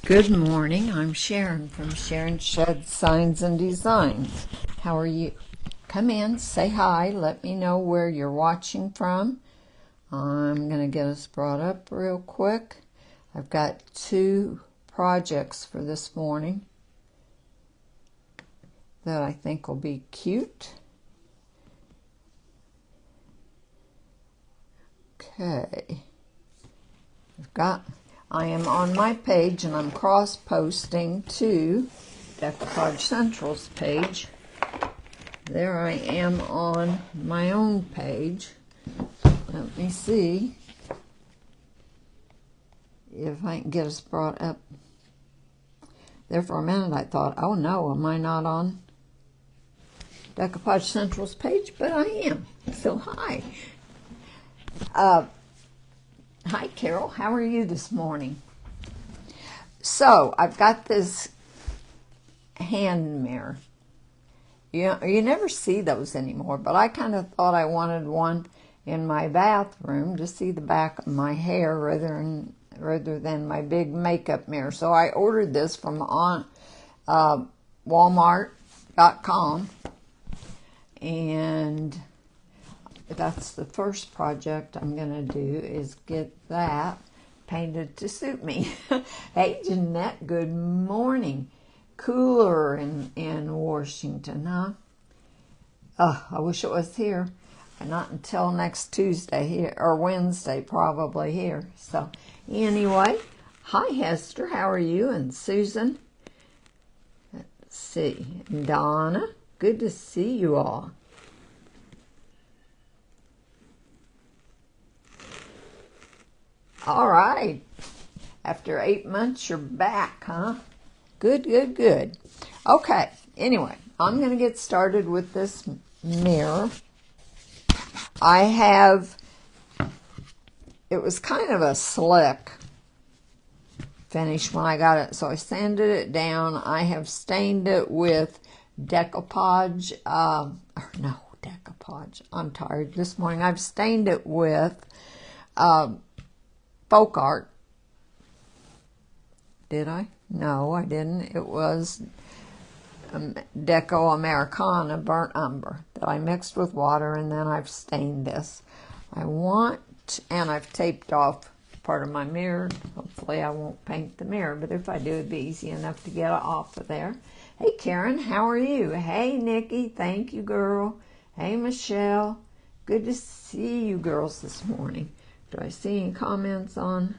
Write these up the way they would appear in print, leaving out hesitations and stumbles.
Good morning. I'm Sharon from Sharon Shed Signs and Designs. How are you? Come in, say hi, let me know where you're watching from. I'm going to get us brought up real quick. I've got two projects for this morning that I think will be cute. Okay. I am on my page and I'm cross-posting to Decoupage Central's page. There I am on my own page. Let me see if I can get us brought up. There for a minute I thought, oh no, am I not on Decoupage Central's page? But I am. So hi. Hi Carol, how are you this morning? So I've got this hand mirror. You never see those anymore, but I kind of thought I wanted one in my bathroom to see the back of my hair rather than my big makeup mirror. So I ordered this from Walmart.com, and that's the first project I'm going to do is get that painted to suit me. Hey Jeanette, good morning. Cooler in Washington, huh? I wish it was here. Not until next Tuesday here, or Wednesday probably here. So anyway, hi Hester, how are you? And Susan. Let's see. Donna, good to see you all. All right. After 8 months, you're back, huh? Good, good, good. Okay. Anyway, I'm going to get started with this mirror. It was kind of a slick finish when I got it, so I sanded it down. I have stained it with decoupage. Decoupage. I'm tired this morning. I've stained it with folk art. Did I? No, I didn't. It was Deco Americana burnt umber that I mixed with water, and then I've stained this. And I've taped off part of my mirror. Hopefully I won't paint the mirror, but if I do, it'd be easy enough to get it off of there. Hey Karen, how are you? Hey Nikki, thank you girl. Hey Michelle, good to see you girls this morning. Do I see any comments on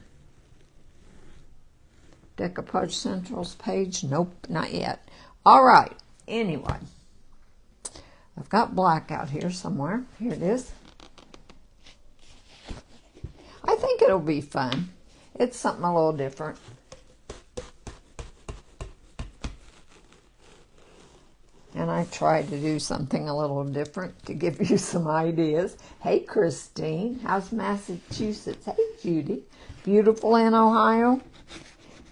Decoupage Central's page? Nope, not yet. All right, anyway, I've got black out here somewhere. Here it is. I think it'll be fun. It's something a little different. And I tried to do something a little different to give you some ideas. Hey, Christine. How's Massachusetts? Hey, Judy. Beautiful in Ohio?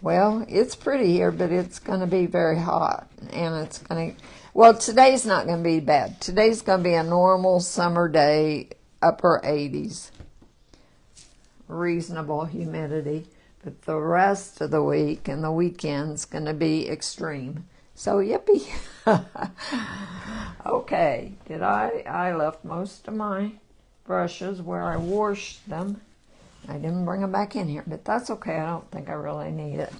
Well, it's pretty here, but it's going to be very hot. And it's going to... Well, today's not going to be bad. Today's going to be a normal summer day, upper 80s. Reasonable humidity. But the rest of the week and the weekend's going to be extreme. So, yippee. Okay, I left most of my brushes where I washed them. I didn't bring them back in here, but that's okay. I don't think I really need it.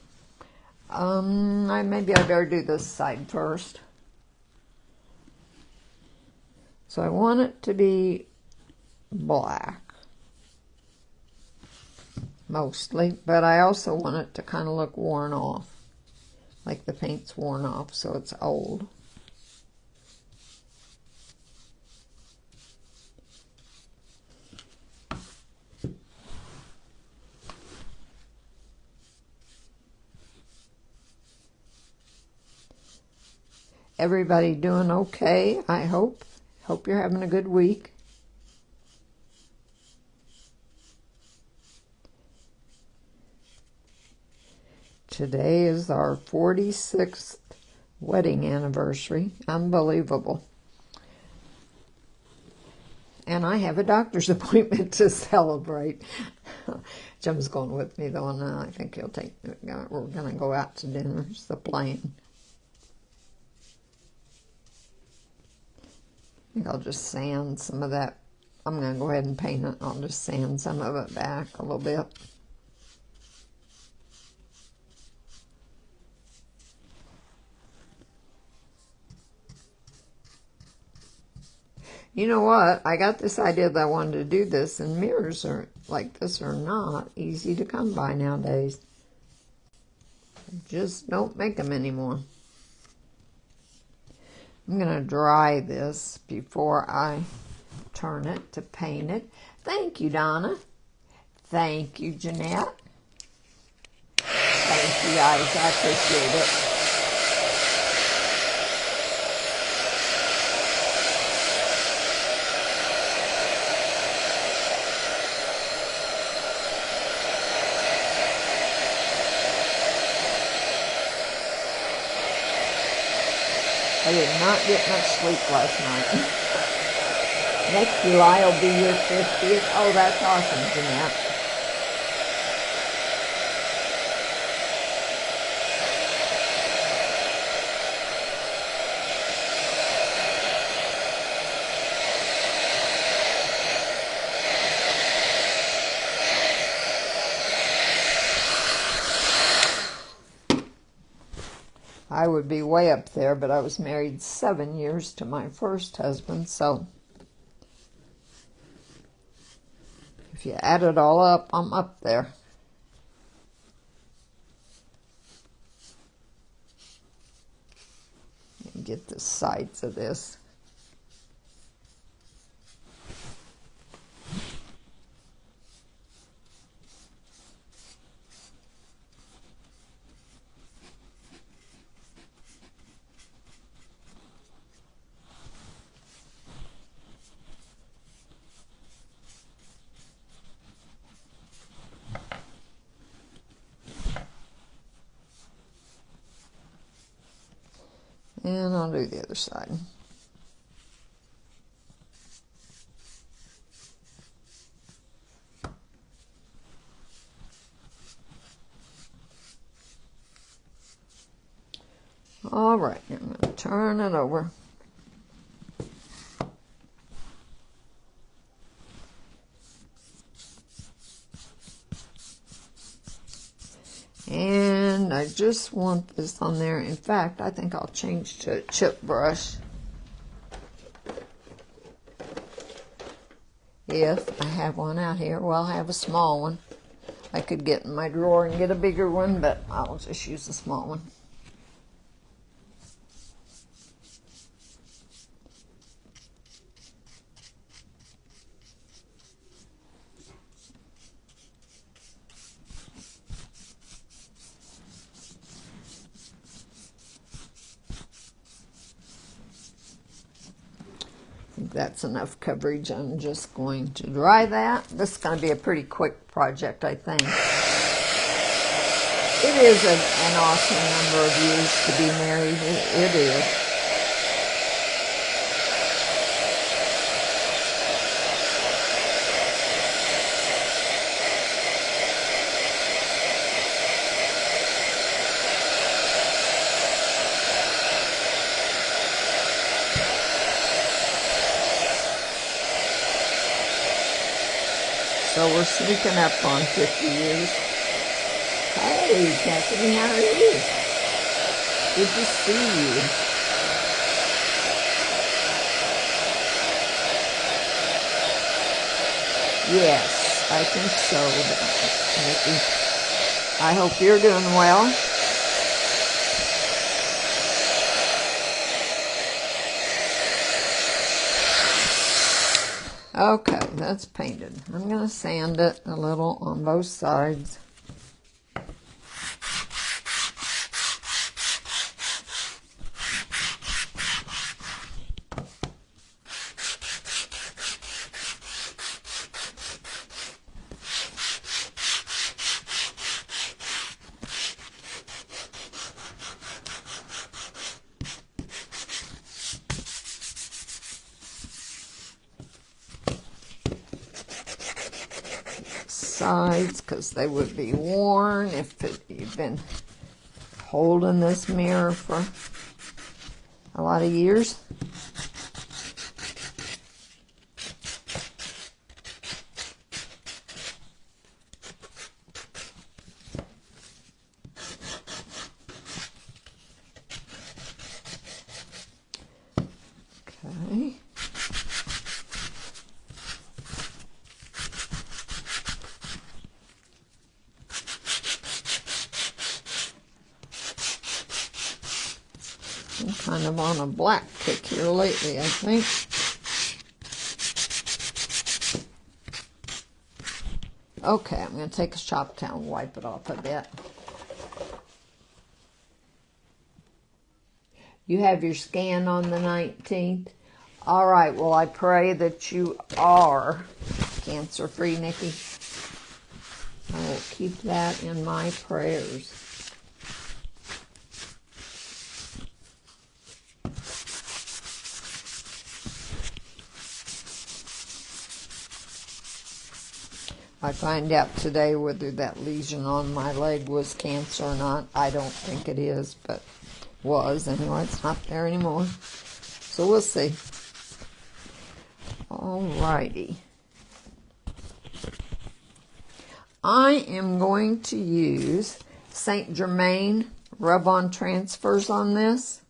Maybe I better do this side first. So I want it to be black, mostly, but I also want it to kind of look worn off. Like the paint's worn off, so it's old. Everybody doing okay, I hope. Hope you're having a good week. Today is our 46th wedding anniversary. Unbelievable. And I have a doctor's appointment to celebrate. Jim's going with me though, and I think he'll take. We're going to go out to dinner. It's the plan. I think I'll just sand some of that. I'm going to go ahead and paint it. I'll just sand some of it back a little bit. You know what? I got this idea that I wanted to do this, and mirrors are like this are not easy to come by nowadays. Just don't make them anymore. I'm going to dry this before I turn it to paint it. Thank you, Donna. Thank you, Jeanette. Thank you, guys. I appreciate it. I did not get much sleep last night. Next July will be your 50th. Oh, that's awesome, Jeanette. I would be way up there, but I was married 7 years to my first husband, so if you add it all up, I'm up there. Get the sides of this. And I'll do the other side. All right, I'm going to turn it over. And I just want this on there. In fact, I think I'll change to a chip brush. If I have one out here, well, I have a small one. I could get in my drawer and get a bigger one, but I'll just use a small one. That's enough coverage. I'm just going to dry that. This is going to be a pretty quick project, I think. It is an awesome number of years to be married. It is. So we're sneaking up on 50 years. Hey, Cassidy, how are you? Good to see you. Yes, I think so, Nikki. I hope you're doing well. Okay, that's painted. I'm going to sand it a little on both sides. sides because they would be worn if you've been holding this mirror for a lot of years. Okay. I'm kind of on a black kick here lately, I think. Okay, I'm going to take a shop towel and wipe it off a bit. You have your scan on the 19th? All right, well, I pray that you are cancer-free, Nikki. I will keep that in my prayers. I find out today whether that lesion on my leg was cancer or not. I don't think it is, but was. Anyway, it's not there anymore. So we'll see. Alrighty. I am going to use Saint Germain rub-on transfers on this.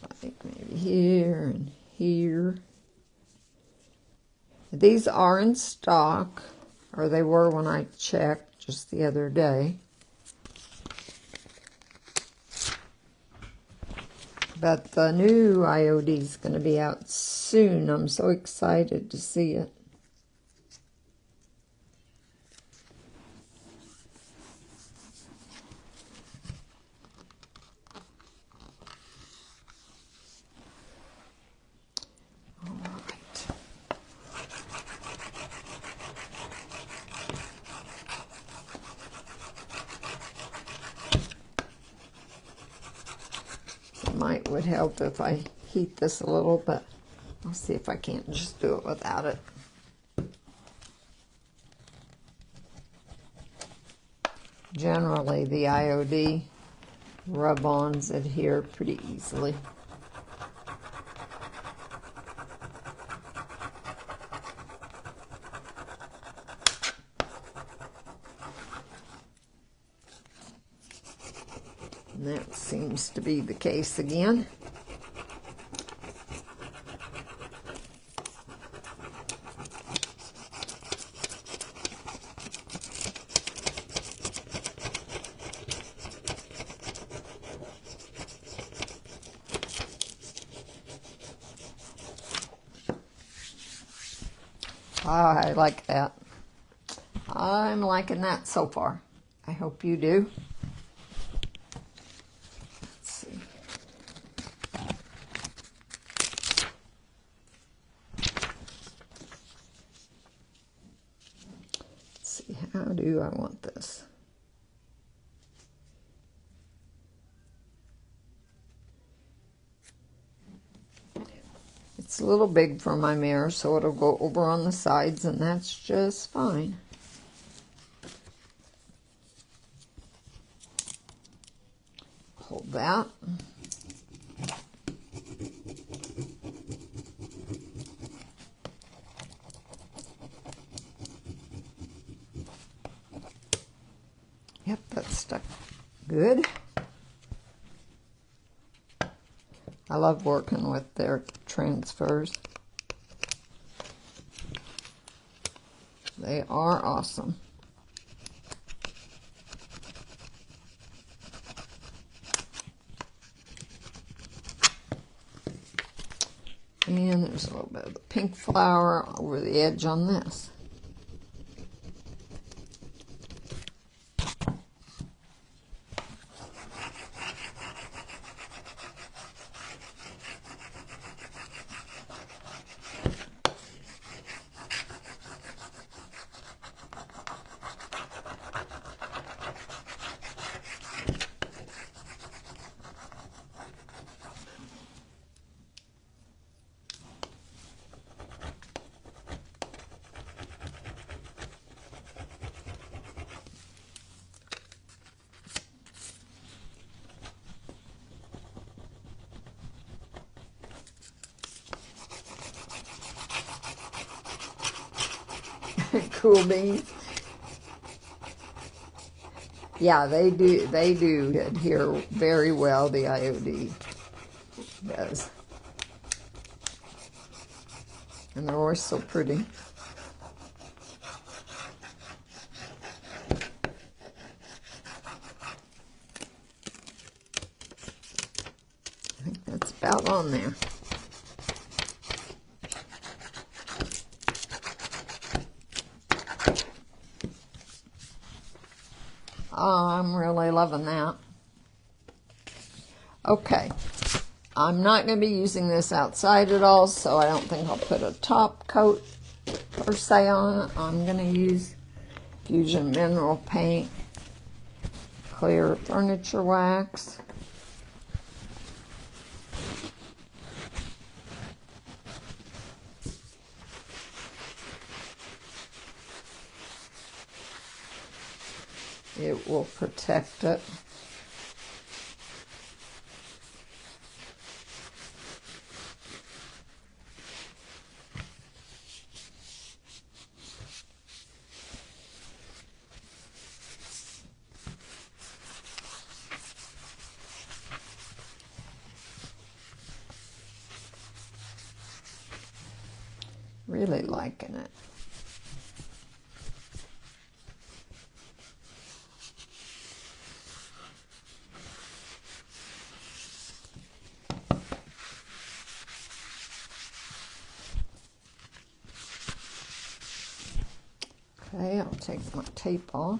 I think maybe here and here. These are in stock, or they were when I checked just the other day. But the new IOD is going to be out soon. I'm so excited to see it. All right. Would help if I heat this a little, but I'll see if I can't just do it without it. Generally, the IOD rub-ons adhere pretty easily. And that seems to be the case again. I like that. I'm liking that so far. I hope you do. Let's see. Let's see, how do I want this? It's a little big for my mirror, so it'll go over on the sides, and that's just fine. Hold that. Yep, that's stuck good. I love working with their transfers. They are awesome. And there's a little bit of the pink flower over the edge on this. Cool beans. Yeah, they do adhere very well, the IOD does. And they're always so pretty. I think that's about on there. I'm really loving that. Okay, I'm not going to be using this outside at all, so I don't think I'll put a top coat per se on it. I'm going to use Fusion Mineral Paint, Clear Furniture Wax. It will protect it. Really liking it. Okay, I'll take my tape off.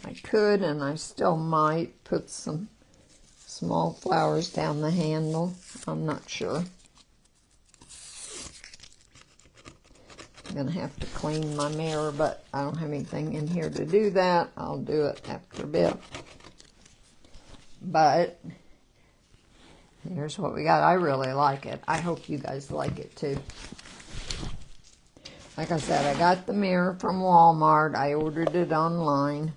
I could, and I still might, put some small flowers down the handle. I'm not sure. I'm going to have to clean my mirror, but I don't have anything in here to do that. I'll do it after a bit. But here's what we got. I really like it. I hope you guys like it too. Like I said, I got the mirror from Walmart. I ordered it online.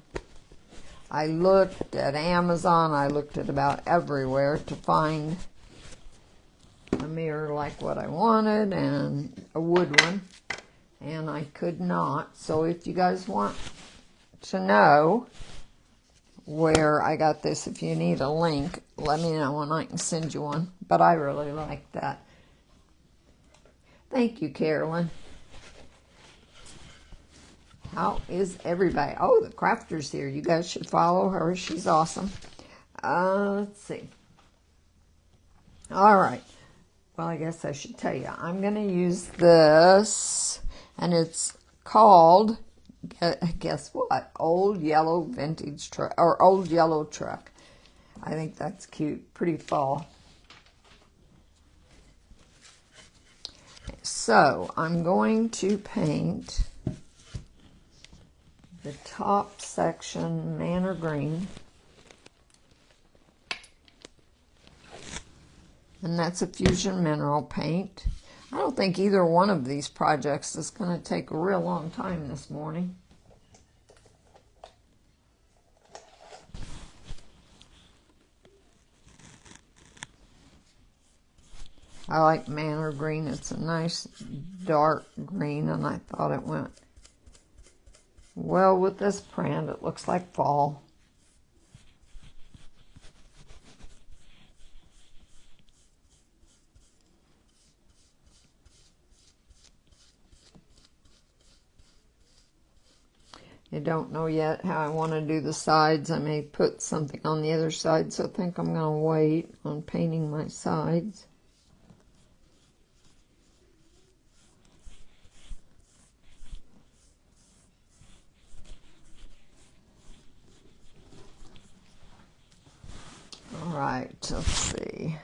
I looked at Amazon. I looked at about everywhere to find a mirror like what I wanted, and a wood one. And I could not. So if you guys want to know where I got this, if you need a link, let me know and I can send you one. But I really like that. Thank you, Carolyn. How is everybody? Oh, the crafter's here. You guys should follow her. She's awesome. Let's see. All right. Well, I guess I should tell you. I'm going to use this, and it's called, guess what? Old Yellow Vintage Truck, or Old Yellow Truck. I think that's cute. Pretty fall. So, I'm going to paint the top section Manor Green, and that's a Fusion Mineral Paint. I don't think either one of these projects is going to take a real long time this morning. I like Manor Green. It's a nice dark green, and I thought it went well with this print. It looks like fall. I don't know yet how I want to do the sides. I may put something on the other side, so I think I'm going to wait on painting my sides. Alright, let's see.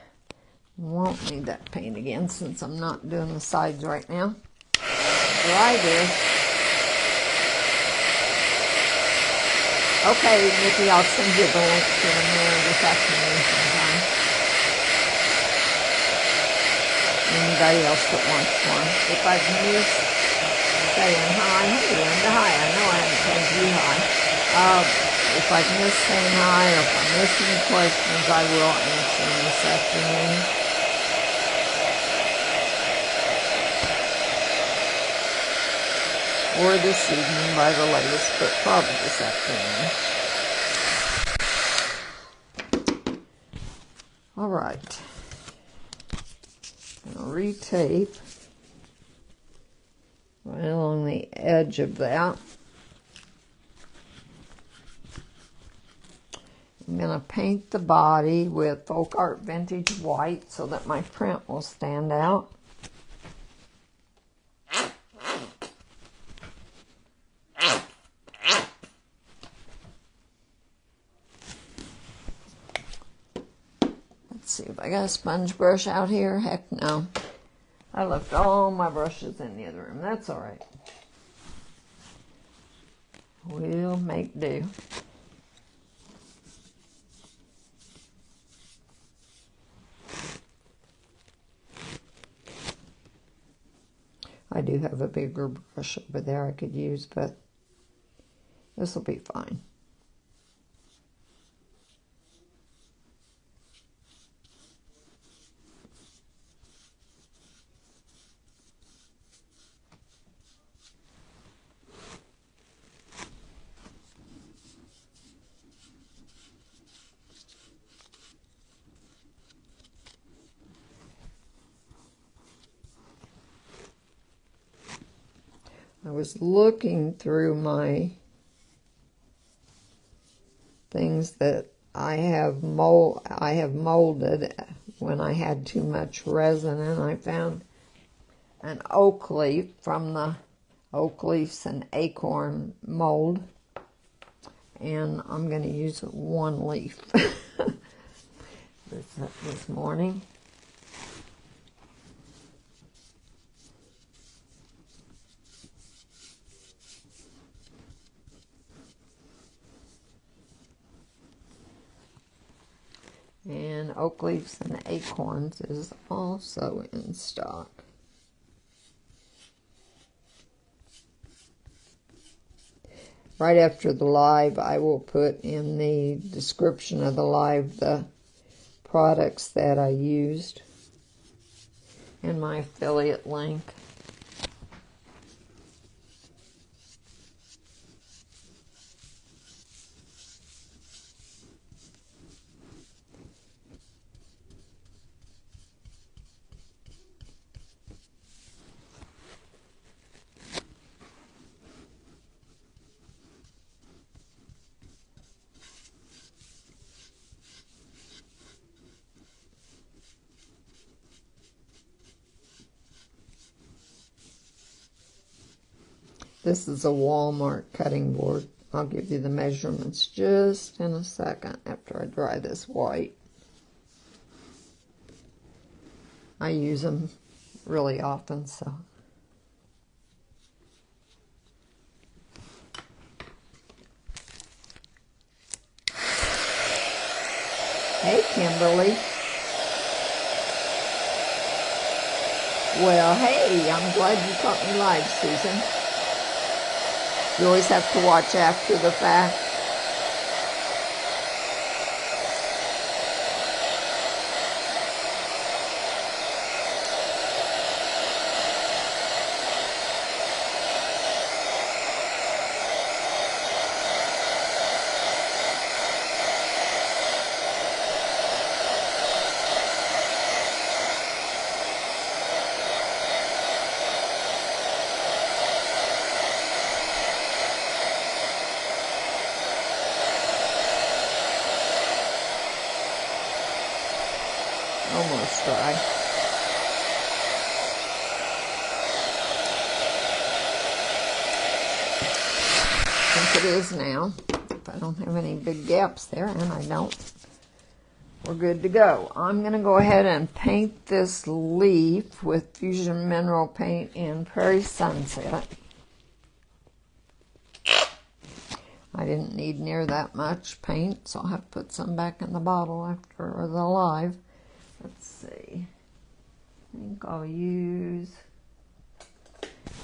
Won't need that paint again since I'm not doing the sides right now. Well, I do. Okay, Nikki, I'll send you the link to the mirror this afternoon sometime. Anybody else that wants one. If I've missed saying hi. Hey, Linda, hi. I know I haven't told you hi. If I miss saying hi or if I miss any questions, I will answer them this afternoon. Or this evening by the latest, but probably this afternoon. All right. I'm going to retape right along the edge of that. I'm going to paint the body with Folk Art Vintage White so that my print will stand out. Let's see if I got a sponge brush out here. Heck no. I left all my brushes in the other room. That's all right. We'll make do. I do have a bigger brush over there I could use, but this will be fine. I was looking through my things that I have molded when I had too much resin, and I found an oak leaf from the Oak Leaves and Acorn mold, and I'm going to use one leaf this morning. And Oak Leaves and Acorns is also in stock. Right after the live, I will put in the description of the live the products that I used and my affiliate link. This is a Walmart cutting board. I'll give you the measurements just in a second after I dry this white. I use them really often, so. Hey, Kimberly. Well, hey, I'm glad you caught me live, Susan. You always have to watch after the fact. Almost dry. I think it is now. If I don't have any big gaps there, and I don't, we're good to go. I'm going to go ahead and paint this leaf with Fusion Mineral Paint in Prairie Sunset. I didn't need near that much paint, so I'll have to put some back in the bottle after the live. Let's see. I think I'll use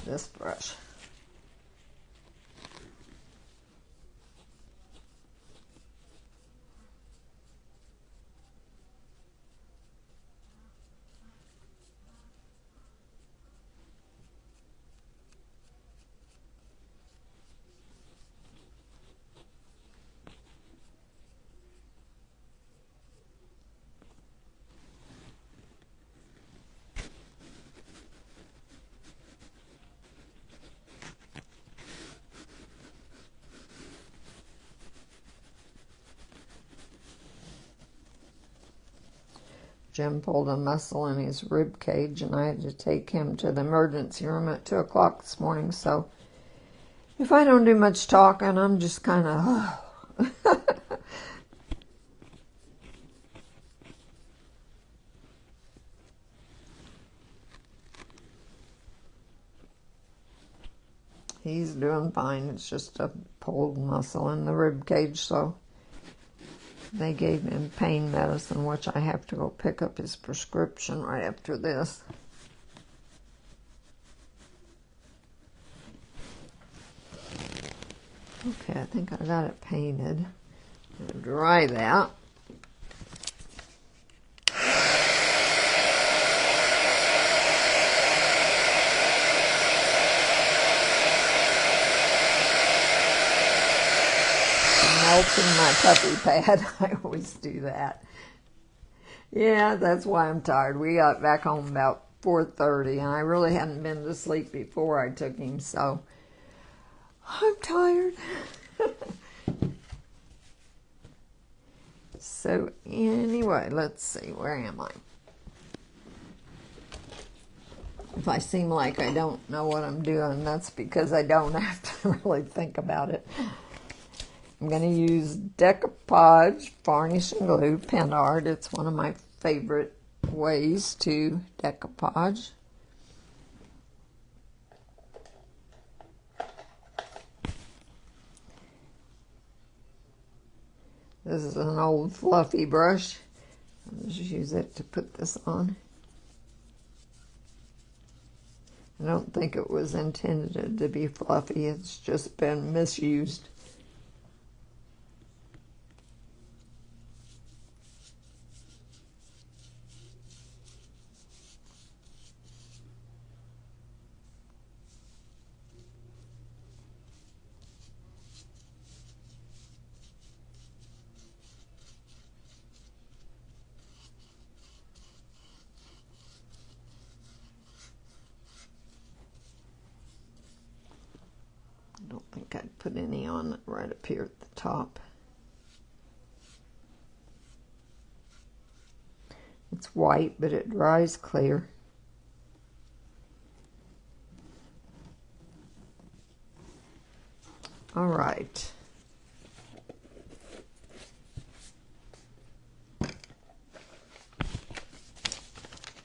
this brush. Jim pulled a muscle in his rib cage, and I had to take him to the emergency room at 2 o'clock this morning. So if I don't do much talking, I'm just kind of... He's doing fine. It's just a pulled muscle in the rib cage, so they gave him pain medicine, which I have to go pick up his prescription right after this. Okay, I think I got it painted. I'm gonna dry that. Melting my puppy pad. I always do that. Yeah, that's why I'm tired. We got back home about 4:30, and I really hadn't been to sleep before I took him, so I'm tired. So anyway, let's see, where am I? If I seem like I don't know what I'm doing, that's because I don't have to really think about it. I'm going to use decoupage varnish and glue pen art. It's one of my favorite ways to decoupage. This is an old fluffy brush. I'll just use it to put this on. I don't think it was intended to be fluffy. It's just been misused. I don't think I'd put any on right up here at the top. It's white, but it dries clear. All right.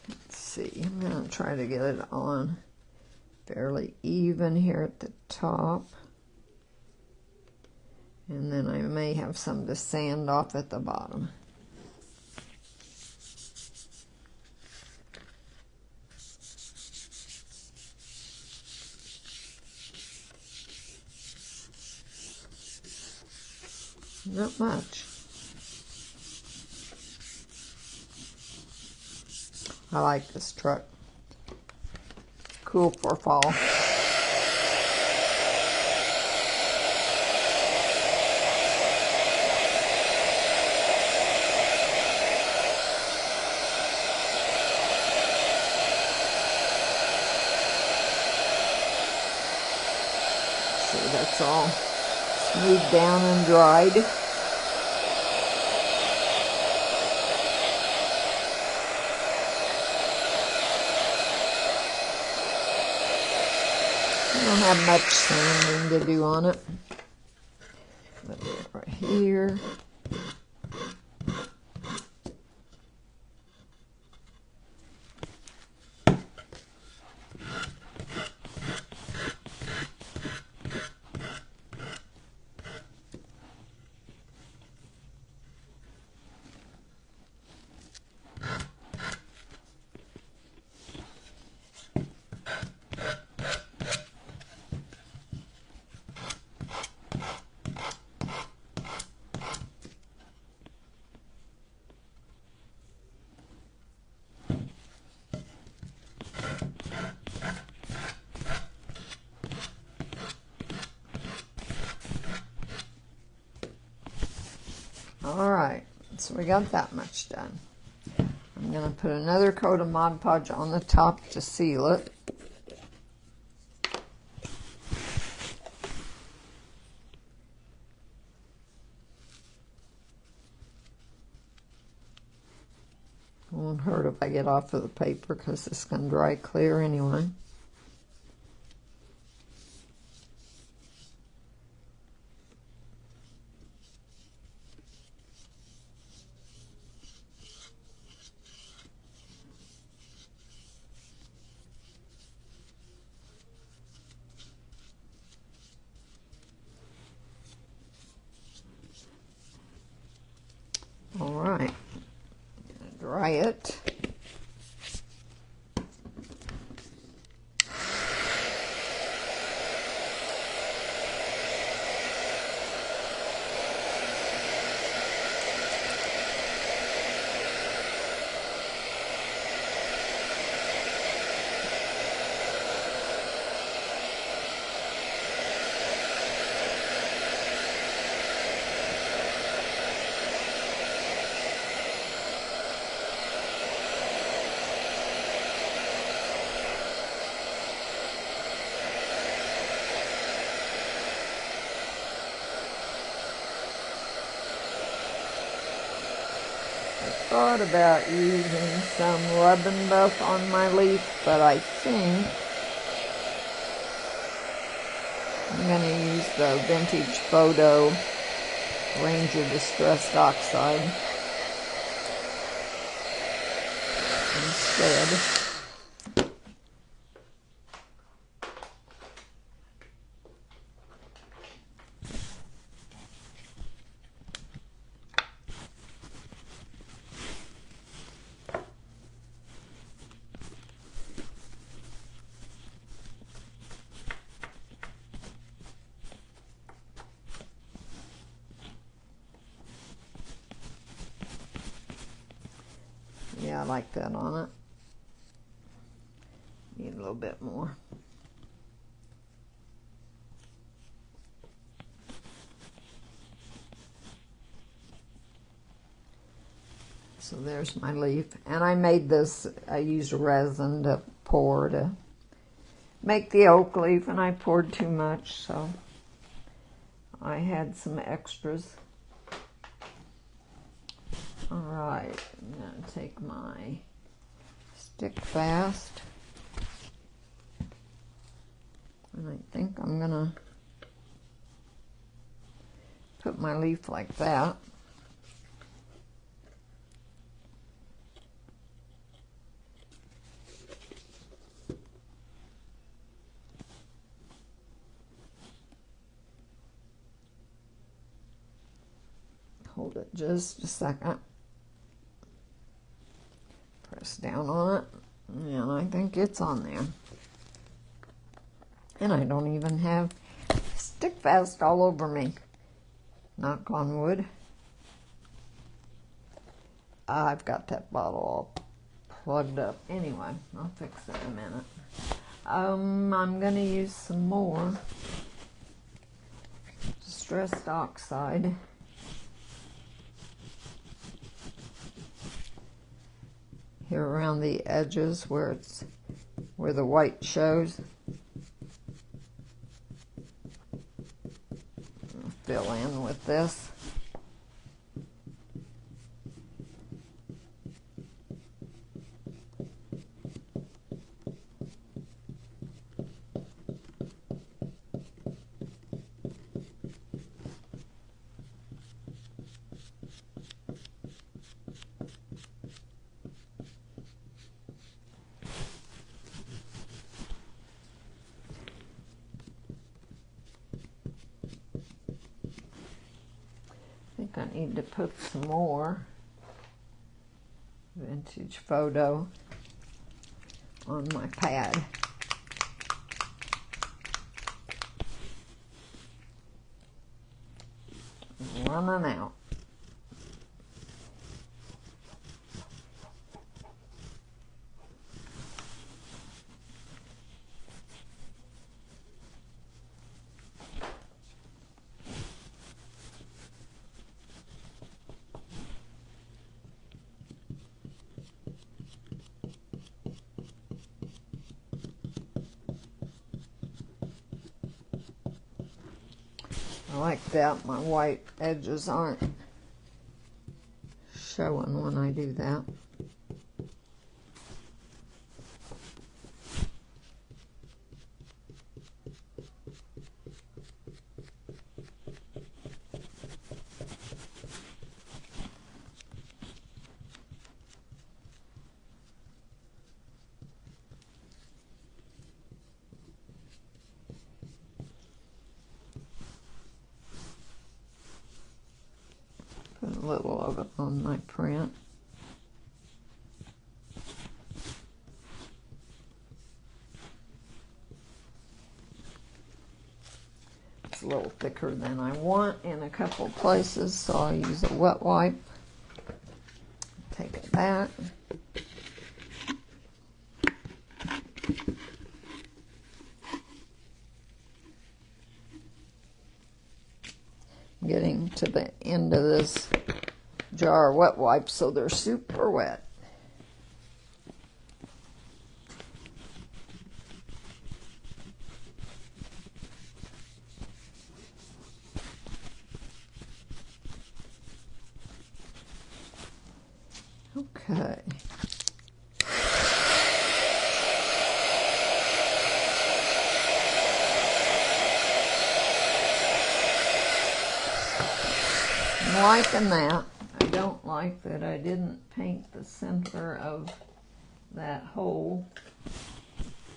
Let's see, I'm going to try to get it on fairly even here at the top. And then I may have some to sand off at the bottom. Not much. I like this truck. Cool for fall. See, that's all smoothed down and dried. I don't have much sanding to do on it. I'll do it right here. Alright, so we got that much done. I'm going to put another coat of Mod Podge on the top to seal it. Won't hurt if I get off of the paper because it's going to dry clear anyway. All right, dry it. Thought about using some Rub-n Buff on my leaf, but I think I'm going to use the Vintage Photo Ranger Distressed Oxide instead. Yeah, I like that on it. Need a little bit more. So there's my leaf. And I made this, I used resin to pour to make the oak leaf, and I poured too much, so I had some extras. All right, I'm going to take my Stick Fast, and I think I'm going to put my leaf like that. Hold it just a second. Press down on it, and I think it's on there. And I don't even have Stick Fast all over me. Knock on wood. I've got that bottle all plugged up. Anyway, I'll fix it in a minute. I'm going to use some more Distressed Oxide. Here around the edges where the white shows. I'll fill in with this. I need to put some more Vintage Photo on my pad. I'm running out. I like that my white edges aren't showing when I do that. a little of it on my print. It's a little thicker than I want in a couple places, so I'll use a wet wipe. Take it back. Getting to the end of this jar of wet wipes, so they're super wet. Okay. I'm liking that. I don't like that I didn't paint the center of that hole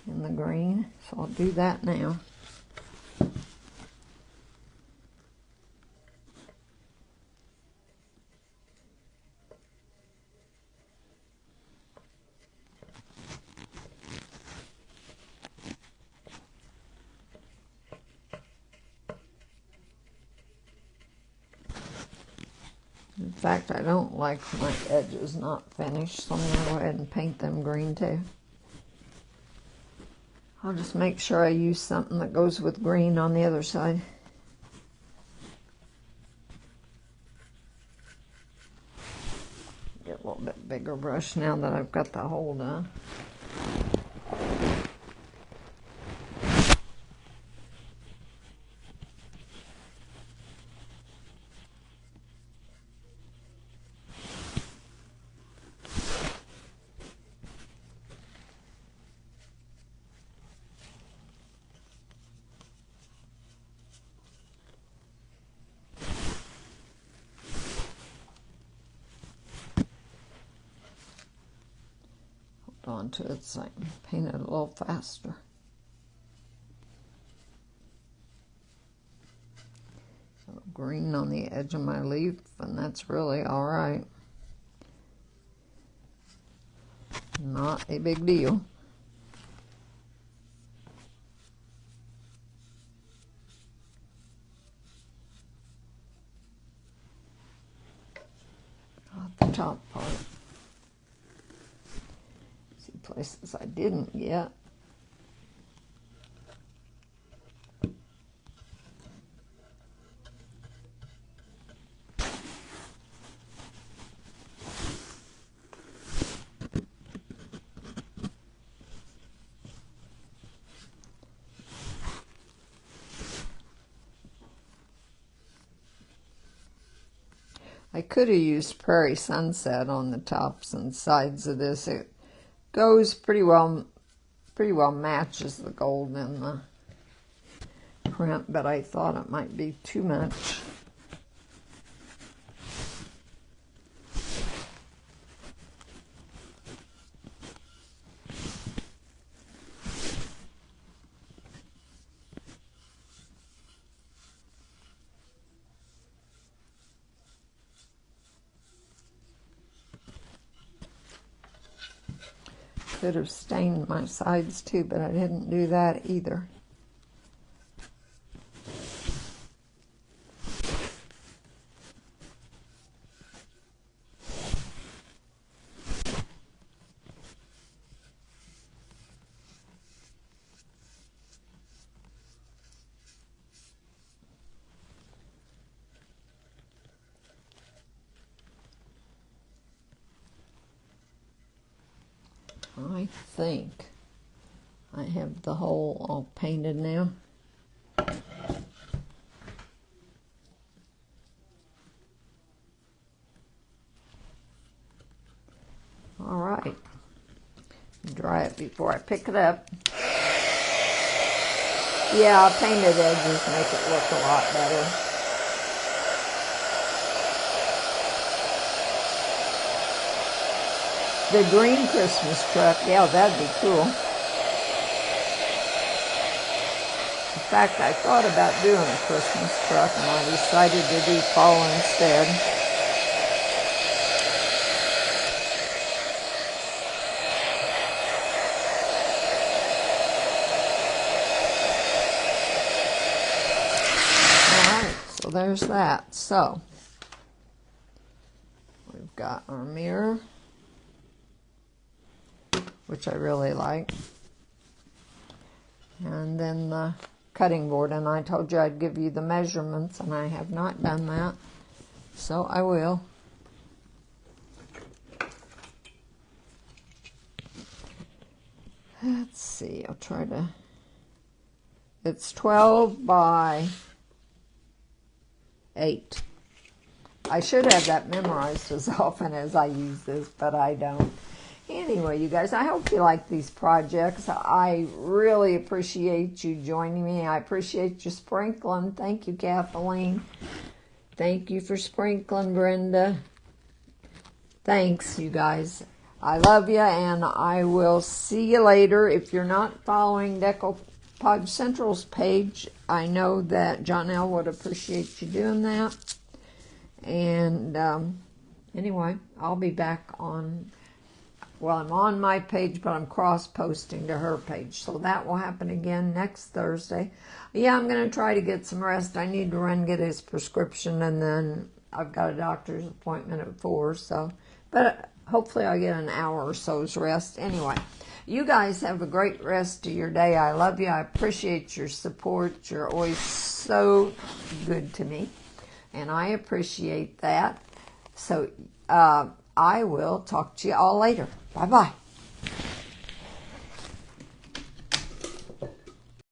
in the green, so I'll do that now. In fact, I don't like my edges not finished, so I'm going to go ahead and paint them green too. I'll just make sure I use something that goes with green on the other side. Get a little bit bigger brush now that I've got the hole done. Onto it so I can paint it a little faster. Green on the edge of my leaf, and that's really all right. Not a big deal. Not the top part. Places I didn't yet. I could have used Prairie Sunset on the tops and sides of this. It goes pretty well matches the gold in the print, but I thought it might be too much. Could have stained my sides too, but I didn't do that either. I think I have the hole all painted now. All right. Dry it before I pick it up. Yeah, painted edges make it look a lot better. The green Christmas truck, yeah, that'd be cool. In fact, I thought about doing a Christmas truck, and I decided to do fall instead. there's that. So we've got our mirror, which I really like. And then the cutting board. And I told you I'd give you the measurements, and I have not done that. So I will. Let's see, I'll try to, it's 12 by 8. I should have that memorized as often as I use this, but I don't. Anyway, you guys, I hope you like these projects. I really appreciate you joining me. I appreciate you sprinkling. Thank you, Kathleen. Thank you for sprinkling, Brenda. Thanks, you guys. I love you, and I will see you later. If you're not following Decoupage Central's page, I know that Jonelle would appreciate you doing that. And anyway, I'll be back on, well, I'm on my page, but I'm cross-posting to her page. So that will happen again next Thursday. Yeah, I'm going to try to get some rest. I need to run get his prescription, and then I've got a doctor's appointment at 4. So, but hopefully I'll get an hour or so's rest. Anyway, you guys have a great rest of your day. I love you. I appreciate your support. You're always so good to me, and I appreciate that. So I will talk to you all later. Bye-bye.